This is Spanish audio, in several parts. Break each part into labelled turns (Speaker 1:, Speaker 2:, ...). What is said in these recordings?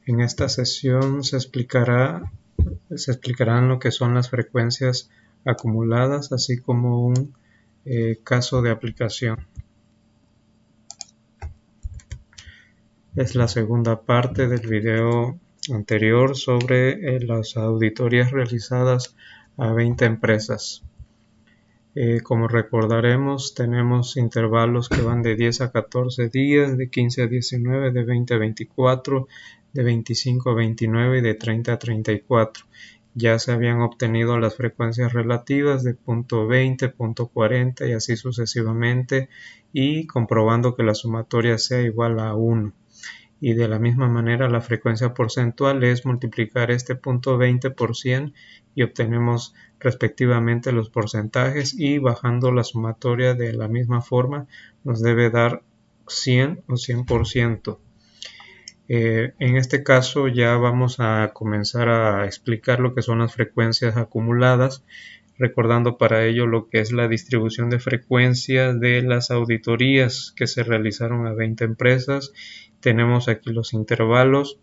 Speaker 1: En esta sesión se explicarán lo que son las frecuencias acumuladas, así como un caso de aplicación. Es la segunda parte del video anterior sobre las auditorías realizadas a 20 empresas. Como recordaremos, tenemos intervalos que van de 10 a 14 días, de 15 a 19, de 20 a 24, de 25 a 29 y de 30 a 34. Ya se habían obtenido las frecuencias relativas de punto 20, punto 40 y así sucesivamente, y comprobando que la sumatoria sea igual a 1. Y de la misma manera la frecuencia porcentual es multiplicar este punto 20 por 100 y obtenemos respectivamente los porcentajes, y bajando la sumatoria de la misma forma nos debe dar 100 o 100%. En este caso ya vamos a comenzar a explicar lo que son las frecuencias acumuladas, recordando para ello lo que es la distribución de frecuencias de las auditorías que se realizaron a 20 empresas. Tenemos aquí los intervalos.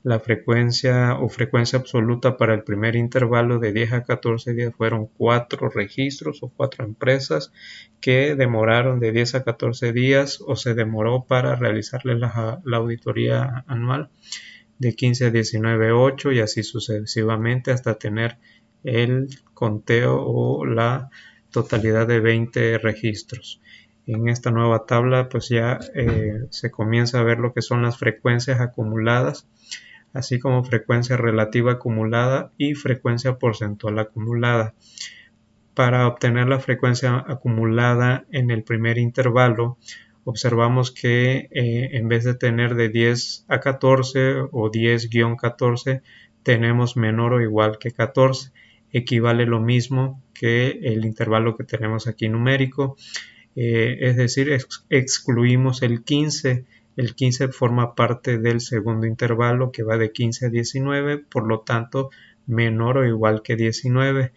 Speaker 1: La frecuencia o frecuencia absoluta para el primer intervalo de 10 a 14 días fueron 4 registros o 4 empresas que demoraron de 10 a 14 días o se demoró para realizarle la auditoría anual. De 15 a 19, 8 y así sucesivamente hasta tener el conteo o la totalidad de 20 registros. En esta nueva tabla pues ya se comienza a ver lo que son las frecuencias acumuladas, así como frecuencia relativa acumulada y frecuencia porcentual acumulada. Para obtener la frecuencia acumulada en el primer intervalo, observamos que en vez de tener de 10 a 14 o 10-14, tenemos menor o igual que 14. Equivale lo mismo que el intervalo que tenemos aquí numérico, es decir, excluimos el 15. El 15 forma parte del segundo intervalo que va de 15 a 19, por lo tanto menor o igual que 19.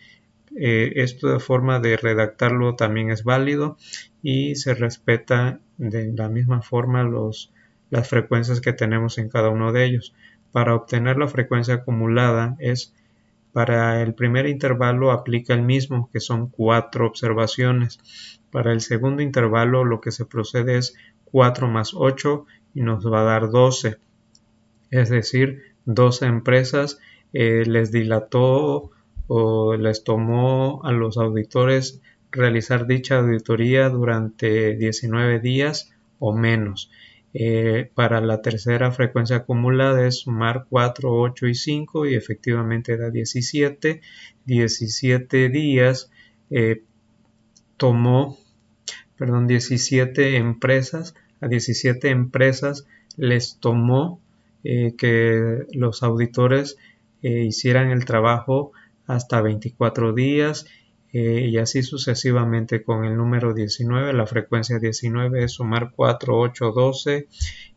Speaker 1: Esta forma de redactarlo también es válido y se respeta de la misma forma las frecuencias que tenemos en cada uno de ellos. Para obtener la frecuencia acumulada para el primer intervalo aplica el mismo, que son 4 observaciones. Para el segundo intervalo lo que se procede es 4 más 8 y nos va a dar 12. Es decir, 12 empresas les dilató o les tomó a los auditores realizar dicha auditoría durante 19 días o menos. Para la tercera frecuencia acumulada es sumar 4, 8 y 5 y efectivamente da 17. 17 días tomó, 17 empresas, a 17 empresas les tomó que los auditores hicieran el trabajo hasta 24 días y así sucesivamente con el número 19. La frecuencia 19 es sumar 4, 8, 12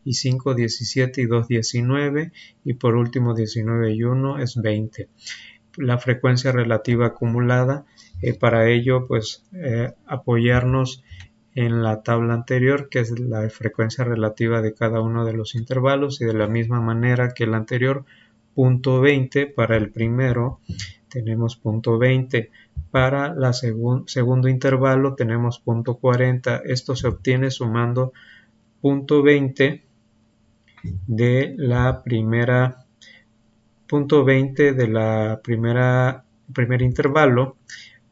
Speaker 1: y 5, 17 y 2, 19 y por último 19 y 1 es 20. La frecuencia relativa acumulada, para ello pues apoyarnos en la tabla anterior, que es la frecuencia relativa de cada uno de los intervalos, y de la misma manera que el anterior, punto 20 para el primero tenemos punto 20, para el segundo intervalo tenemos punto 40. Esto se obtiene sumando punto 20 de la primera, primer intervalo.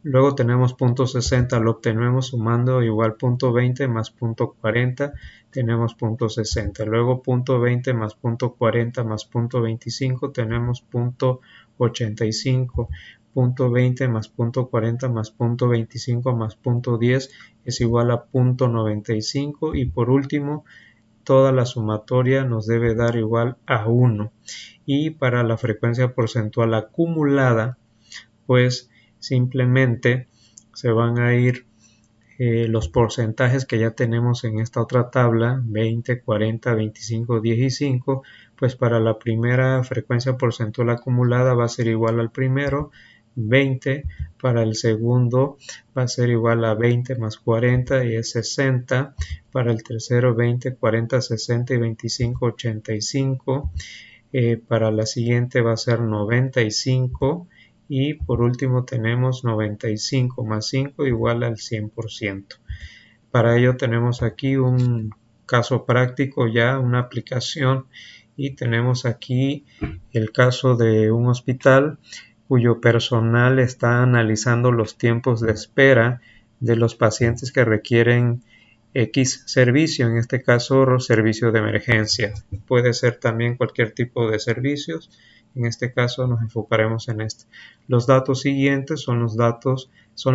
Speaker 1: Luego tenemos punto 60, lo obtenemos sumando igual punto 20 más punto 40, tenemos punto 60. Luego punto 20 más punto 40 más punto 25, tenemos punto 85. Punto 20 más punto 40 más punto 25 más punto 10 es igual a punto 95. Y por último, toda la sumatoria nos debe dar igual a 1. Y para la frecuencia porcentual acumulada, pues simplemente se van a ir los porcentajes que ya tenemos en esta otra tabla, 20, 40, 25, 10 y 5, pues para la primera frecuencia porcentual acumulada va a ser igual al primero, 20, para el segundo va a ser igual a 20 más 40 y es 60, para el tercero 20, 40, 60 y 25, 85, Para la siguiente va a ser 95 y por último tenemos 95 más 5 igual al 100%. Para ello tenemos aquí un caso práctico, ya una aplicación, y tenemos aquí el caso de un hospital cuyo personal está analizando los tiempos de espera de los pacientes que requieren X servicio, en este caso servicio de emergencia. Puede ser también cualquier tipo de servicios. En este caso nos enfocaremos en este. Los datos siguientes son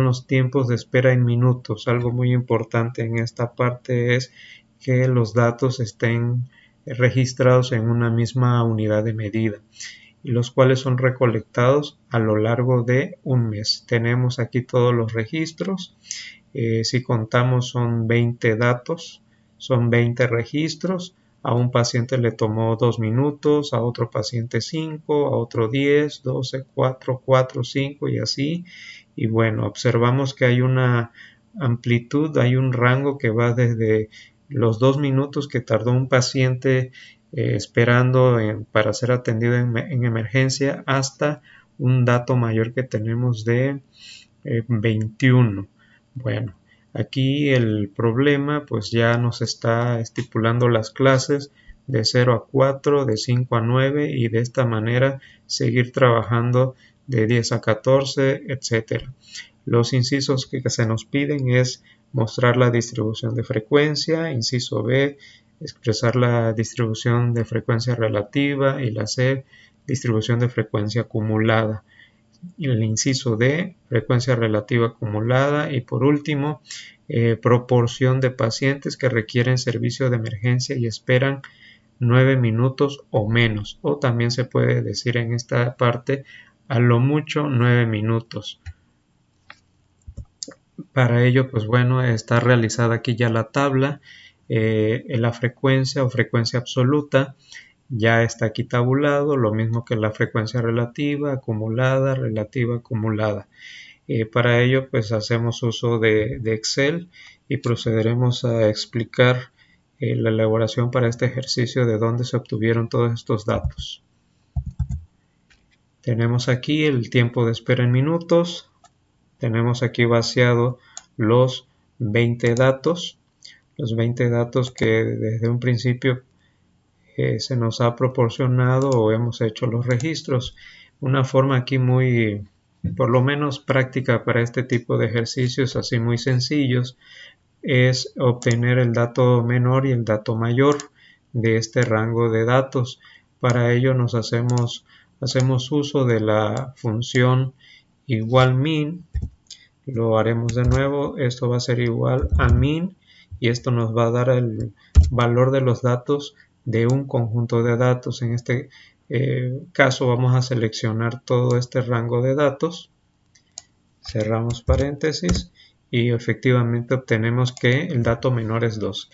Speaker 1: los tiempos de espera en minutos. Algo muy importante en esta parte es que los datos estén registrados en una misma unidad de medida, y los cuales son recolectados a lo largo de un mes. Tenemos aquí todos los registros. Si contamos son 20 datos, son 20 registros. A un paciente le tomó 2 minutos, a otro paciente 5, a otro 10, 12, 4, 4, 5 y así. Y bueno, observamos que hay una amplitud, hay un rango que va desde los 2 minutos que tardó un paciente esperando para ser atendido en emergencia hasta un dato mayor que tenemos de 21. Bueno, aquí el problema pues ya nos está estipulando las clases de 0 a 4, de 5 a 9 y de esta manera seguir trabajando de 10 a 14, etc. Los incisos que se nos piden es mostrar la distribución de frecuencia, inciso B, expresar la distribución de frecuencia relativa, y la C, distribución de frecuencia acumulada. Y el inciso D, frecuencia relativa acumulada, y por último, proporción de pacientes que requieren servicio de emergencia y esperan 9 minutos o menos, o también se puede decir en esta parte a lo mucho 9 minutos. Para ello, pues bueno, está realizada aquí ya la tabla. La frecuencia o frecuencia absoluta ya está aquí tabulado, lo mismo que la frecuencia relativa, acumulada, relativa, acumulada. Para ello pues hacemos uso de Excel y procederemos a explicar la elaboración para este ejercicio de dónde se obtuvieron todos estos datos. Tenemos aquí el tiempo de espera en minutos, tenemos aquí vaciado los 20 datos que desde un principio se nos ha proporcionado o hemos hecho los registros. Una forma aquí muy, por lo menos práctica para este tipo de ejercicios así muy sencillos, es obtener el dato menor y el dato mayor de este rango de datos. Para ello nos hacemos uso de la función igual min. Lo haremos de nuevo, esto va a ser igual a min y esto nos va a dar el valor de los datos de un conjunto de datos. En este caso vamos a seleccionar todo este rango de datos, cerramos paréntesis y efectivamente obtenemos que el dato menor es 2.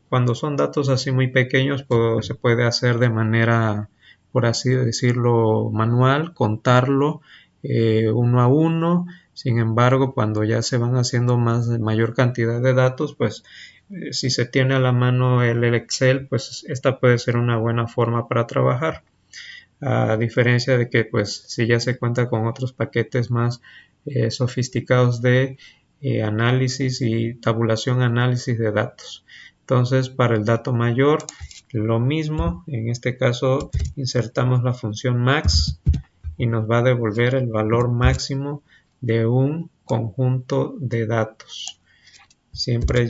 Speaker 1: Cuando son datos así muy pequeños, pues, se puede hacer de manera, por así decirlo, manual, contarlo uno a uno. Sin embargo, cuando ya se van haciendo mayor cantidad de datos, pues si se tiene a la mano el Excel, pues esta puede ser una buena forma para trabajar. A diferencia de que pues si ya se cuenta con otros paquetes más sofisticados de análisis y tabulación análisis de datos. Entonces para el dato mayor lo mismo, en este caso insertamos la función max y nos va a devolver el valor máximo de un conjunto de datos, siempre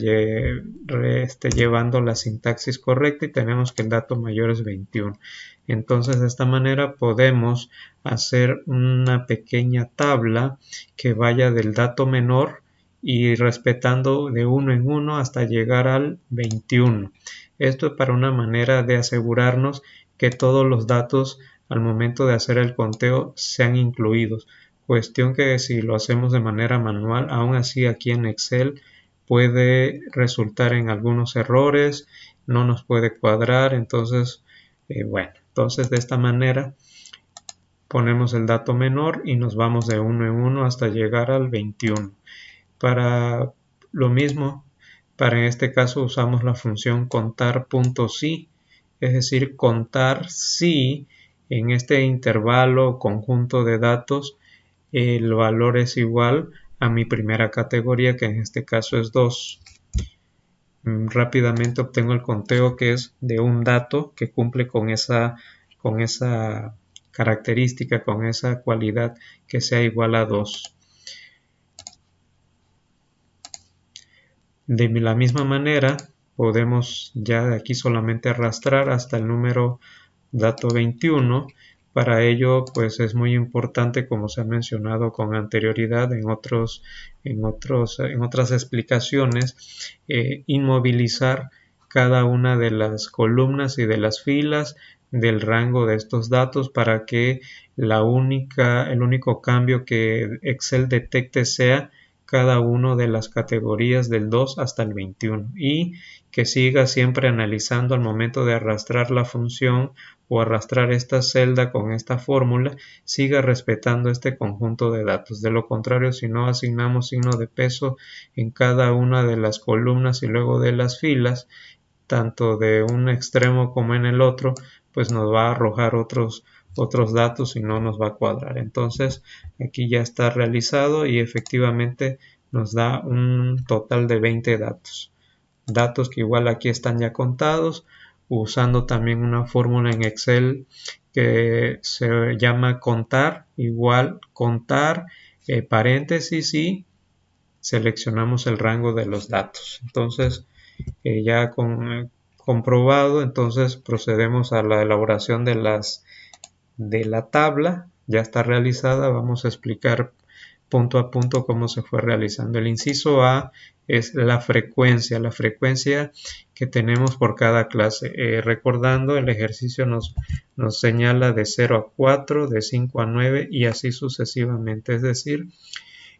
Speaker 1: llevando la sintaxis correcta, y tenemos que el dato mayor es 21. Entonces de esta manera podemos hacer una pequeña tabla que vaya del dato menor y respetando de uno en uno hasta llegar al 21. Esto es para una manera de asegurarnos que todos los datos al momento de hacer el conteo sean incluidos. Cuestión que si lo hacemos de manera manual, aún así aquí en Excel puede resultar en algunos errores, no nos puede cuadrar. Entonces entonces de esta manera ponemos el dato menor y nos vamos de uno en uno hasta llegar al 21. Para lo mismo, para este caso usamos la función contar.si. es decir, contar si en este intervalo o conjunto de datos el valor es igual a mi primera categoría, que en este caso es 2. Rápidamente obtengo el conteo que es de un dato que cumple con esa característica, con esa cualidad que sea igual a 2. De la misma manera, podemos ya de aquí solamente arrastrar hasta el número dato 21. Para ello, pues es muy importante, como se ha mencionado con anterioridad en otras explicaciones, inmovilizar cada una de las columnas y de las filas del rango de estos datos para que el único cambio que Excel detecte sea cada una de las categorías del 2 hasta el 21 y que siga siempre analizando al momento de arrastrar la función o arrastrar esta celda con esta fórmula, siga respetando este conjunto de datos. De lo contrario, si no asignamos signo de peso en cada una de las columnas y luego de las filas, tanto de un extremo como en el otro, pues nos va a arrojar otros datos y no nos va a cuadrar. Entonces aquí ya está realizado y efectivamente nos da un total de 20 datos que igual aquí están ya contados, usando también una fórmula en Excel que se llama contar igual contar paréntesis y seleccionamos el rango de los datos. Entonces ya comprobado, entonces procedemos a la elaboración de la tabla. Ya está realizada, vamos a explicar punto a punto cómo se fue realizando. El inciso A es la frecuencia que tenemos por cada clase. Recordando, el ejercicio nos señala de 0 a 4, de 5 a 9 y así sucesivamente. Es decir,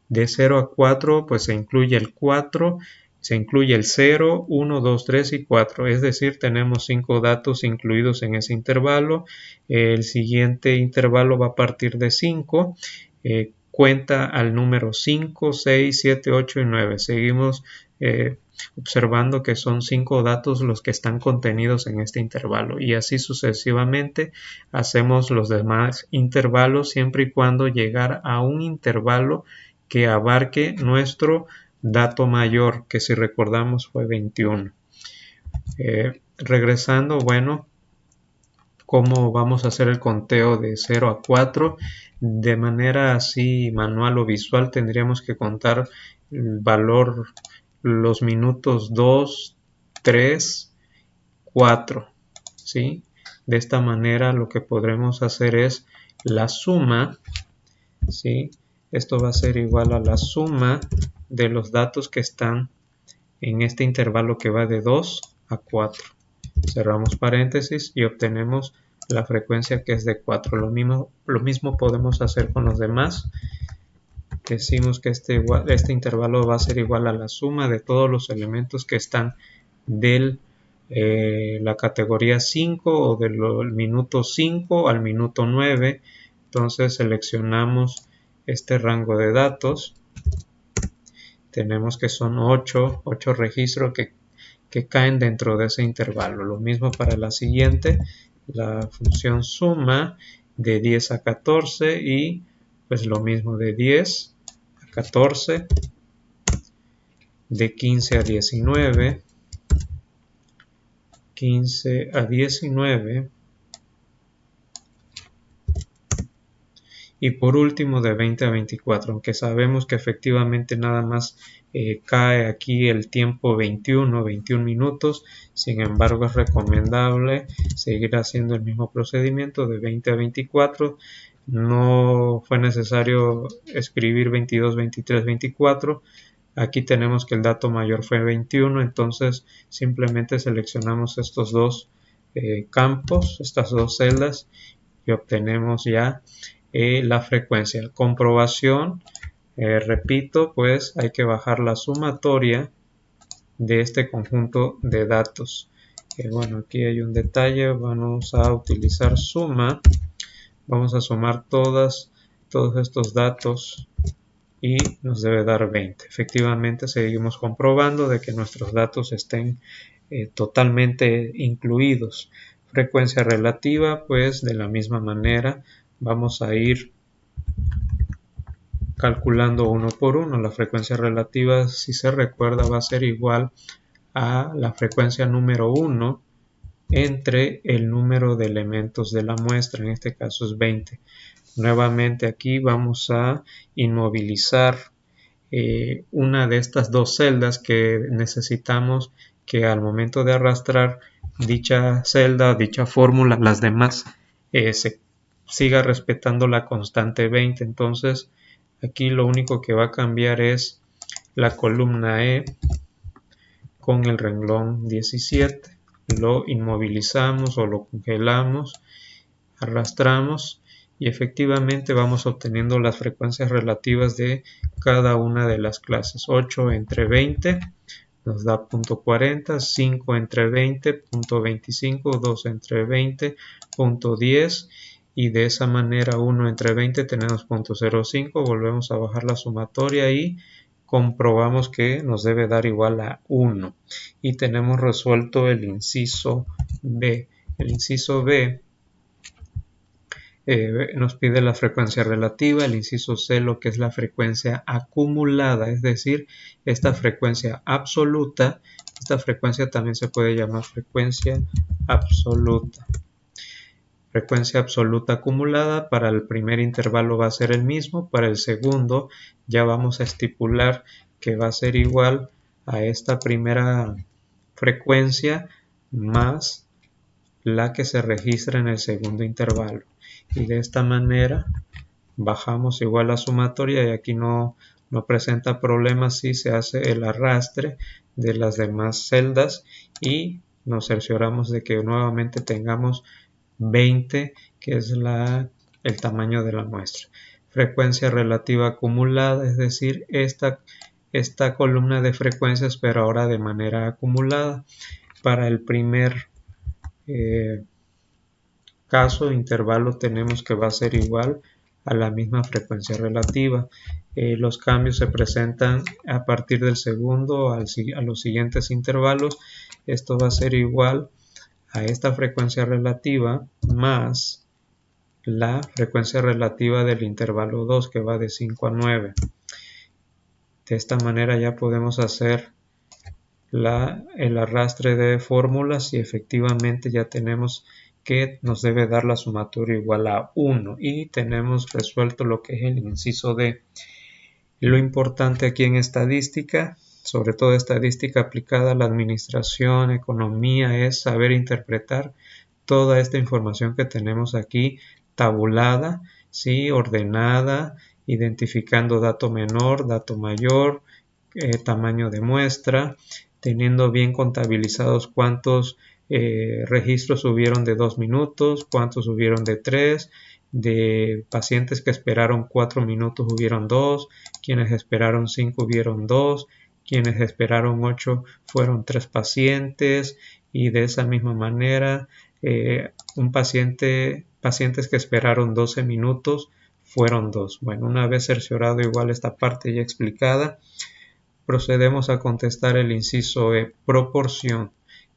Speaker 1: de 0 a 4 pues se incluye el 4, se incluye el 0, 1, 2, 3 y 4. Es decir, tenemos 5 datos incluidos en ese intervalo. El siguiente intervalo va a partir de 5. Cuenta al número 5, 6, 7, 8 y 9. Seguimos observando que son 5 datos los que están contenidos en este intervalo y así sucesivamente hacemos los demás intervalos siempre y cuando llegar a un intervalo que abarque nuestro dato mayor, que si recordamos fue 21. Regresando, bueno, cómo vamos a hacer el conteo de 0 a 4 de manera así manual o visual. Tendríamos que contar el valor, los minutos 2, 3, 4, ¿sí? De esta manera lo que podremos hacer es la suma, ¿sí? Esto va a ser igual a la suma de los datos que están en este intervalo que va de 2 a 4. Cerramos paréntesis y obtenemos la frecuencia que es de 4. Lo mismo podemos hacer con los demás. Decimos que este intervalo va a ser igual a la suma de todos los elementos que están de la categoría 5 o del minuto 5 al minuto 9. Entonces seleccionamos este rango de datos. Tenemos que son 8 registros que caen dentro de ese intervalo. Lo mismo para la siguiente, la función suma de 10 a 14 y pues lo mismo de 10 a 14, de 15 a 19, 15 a 19 y por último de 20 a 24, aunque sabemos que efectivamente nada más cae aquí el tiempo 21 minutos, sin embargo es recomendable seguir haciendo el mismo procedimiento de 20 a 24, no fue necesario escribir 22, 23, 24, aquí tenemos que el dato mayor fue 21, entonces simplemente seleccionamos estos dos campos, estas dos celdas y obtenemos ya la frecuencia. Comprobación, repito, pues hay que bajar la sumatoria de este conjunto de datos. Bueno, aquí hay un detalle, vamos a utilizar suma, vamos a sumar todos estos datos y nos debe dar 20. Efectivamente seguimos comprobando de que nuestros datos estén totalmente incluidos. Frecuencia relativa, pues de la misma manera vamos a ir calculando uno por uno. La frecuencia relativa, si se recuerda, va a ser igual a la frecuencia número 1 entre el número de elementos de la muestra, en este caso es 20. Nuevamente aquí vamos a inmovilizar una de estas dos celdas que necesitamos que al momento de arrastrar dicha celda, dicha fórmula, las demás se siga respetando la constante 20. Entonces aquí lo único que va a cambiar es la columna E con el renglón 17. Lo inmovilizamos o lo congelamos, arrastramos y efectivamente vamos obteniendo las frecuencias relativas de cada una de las clases. 8 entre 20 nos da 0.40, 5 entre 20, 0.25, 2 entre 20, 0.10 y de esa manera 1 entre 20 tenemos 0.05, volvemos a bajar la sumatoria y comprobamos que nos debe dar igual a 1 y tenemos resuelto el inciso B. El inciso B nos pide la frecuencia relativa, el inciso C lo que es la frecuencia acumulada, es decir, esta frecuencia absoluta, esta frecuencia también se puede llamar frecuencia absoluta. Frecuencia absoluta acumulada, para el primer intervalo va a ser el mismo, para el segundo ya vamos a estipular que va a ser igual a esta primera frecuencia más la que se registra en el segundo intervalo. Y de esta manera bajamos igual la sumatoria y aquí no presenta problemas si se hace el arrastre de las demás celdas y nos cercioramos de que nuevamente tengamos 20, que es el tamaño de la muestra. Frecuencia relativa acumulada, es decir, esta columna de frecuencias, pero ahora de manera acumulada. Para el primer caso, intervalo, tenemos que va a ser igual a la misma frecuencia relativa. Los cambios se presentan a partir del segundo a los siguientes intervalos. Esto va a ser igual a esta frecuencia relativa más la frecuencia relativa del intervalo 2 que va de 5 a 9. De esta manera ya podemos hacer el arrastre de fórmulas y efectivamente ya tenemos que nos debe dar la sumatoria igual a 1 y tenemos resuelto lo que es el inciso D. Lo importante aquí en estadística, sobre todo estadística aplicada a la administración, economía, es saber interpretar toda esta información que tenemos aquí tabulada, ¿sí? Ordenada, identificando dato menor, dato mayor, tamaño de muestra, teniendo bien contabilizados cuántos registros hubieron de 2 minutos, cuántos hubieron de 3, de pacientes que esperaron 4 minutos hubieron 2, quienes esperaron 5 hubieron 2, quienes esperaron 8 fueron 3 pacientes y de esa misma manera pacientes que esperaron 12 minutos fueron 2. Bueno, una vez cerciorado igual esta parte ya explicada, procedemos a contestar el inciso E, proporción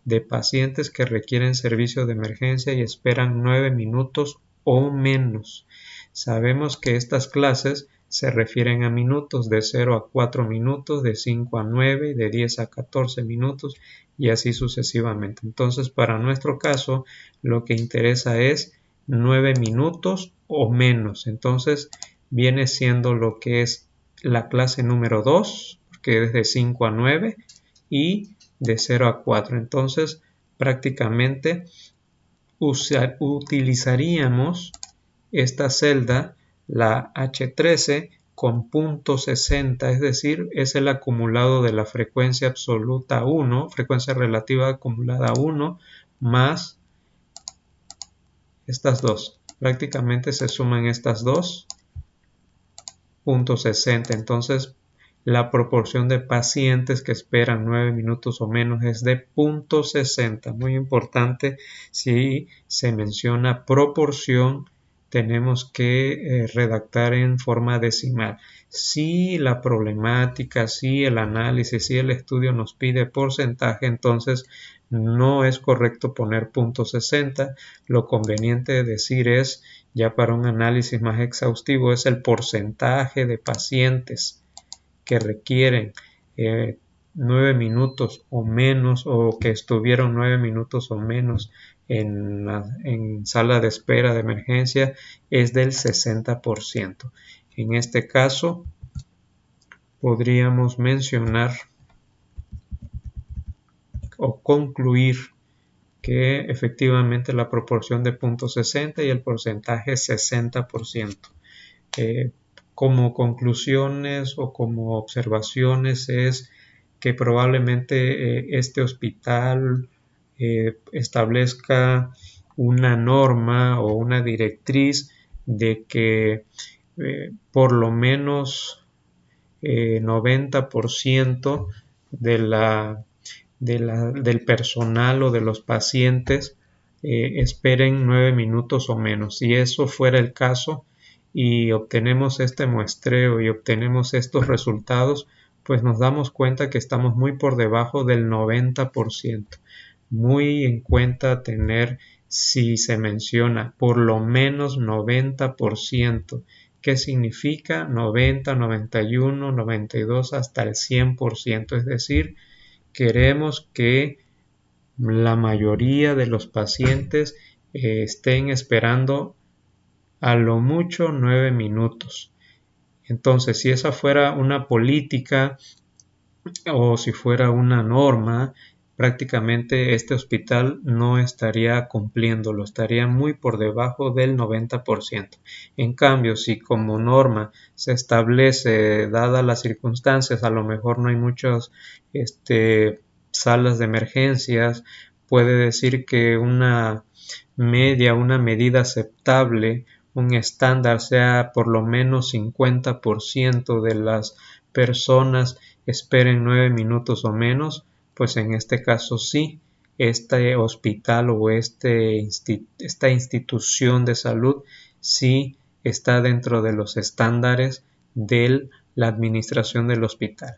Speaker 1: de pacientes que requieren servicio de emergencia y esperan 9 minutos o menos. Sabemos que estas clases se refieren a minutos, de 0 a 4 minutos, de 5 a 9, de 10 a 14 minutos y así sucesivamente. Entonces, para nuestro caso, lo que interesa es 9 minutos o menos. Entonces, viene siendo lo que es la clase número 2, que es de 5 a 9 y de 0 a 4. Entonces, prácticamente utilizaríamos esta celda, la H13, con punto 60, es decir, es el acumulado de la frecuencia absoluta 1, frecuencia relativa acumulada 1, más estas dos. Prácticamente se suman estas dos, punto 60. Entonces, la proporción de pacientes que esperan 9 minutos o menos es de 0.60. Muy importante, si se menciona proporción, tenemos que redactar en forma decimal. Si la problemática, si el análisis, si el estudio nos pide porcentaje, entonces no es correcto poner .60. Lo conveniente de decir es, ya para un análisis más exhaustivo, es el porcentaje de pacientes que requieren 9 minutos o menos, o que estuvieron 9 minutos o menos en sala de espera de emergencia, es del 60%. En este caso, podríamos mencionar o concluir que efectivamente la proporción de .60 y el porcentaje es 60%. Como conclusiones o como observaciones es que probablemente este hospital establezca una norma o una directriz de que por lo menos 90% del personal o de los pacientes esperen 9 minutos o menos. Si eso fuera el caso y obtenemos este muestreo y obtenemos estos resultados, pues nos damos cuenta que estamos muy por debajo del 90%. Muy en cuenta tener, si se menciona por lo menos 90%, ¿qué significa? 90, 91, 92 hasta el 100%, es decir, queremos que la mayoría de los pacientes estén esperando a lo mucho 9 minutos. Entonces, si esa fuera una política o si fuera una norma, prácticamente este hospital no estaría cumpliéndolo, estaría muy por debajo del 90%. En cambio, si como norma se establece, dadas las circunstancias, a lo mejor no hay muchas salas de emergencias, puede decir que una medida aceptable, un estándar, sea por lo menos 50% de las personas esperen 9 minutos o menos, pues en este caso sí, este hospital o esta institución de salud sí está dentro de los estándares de la administración del hospital.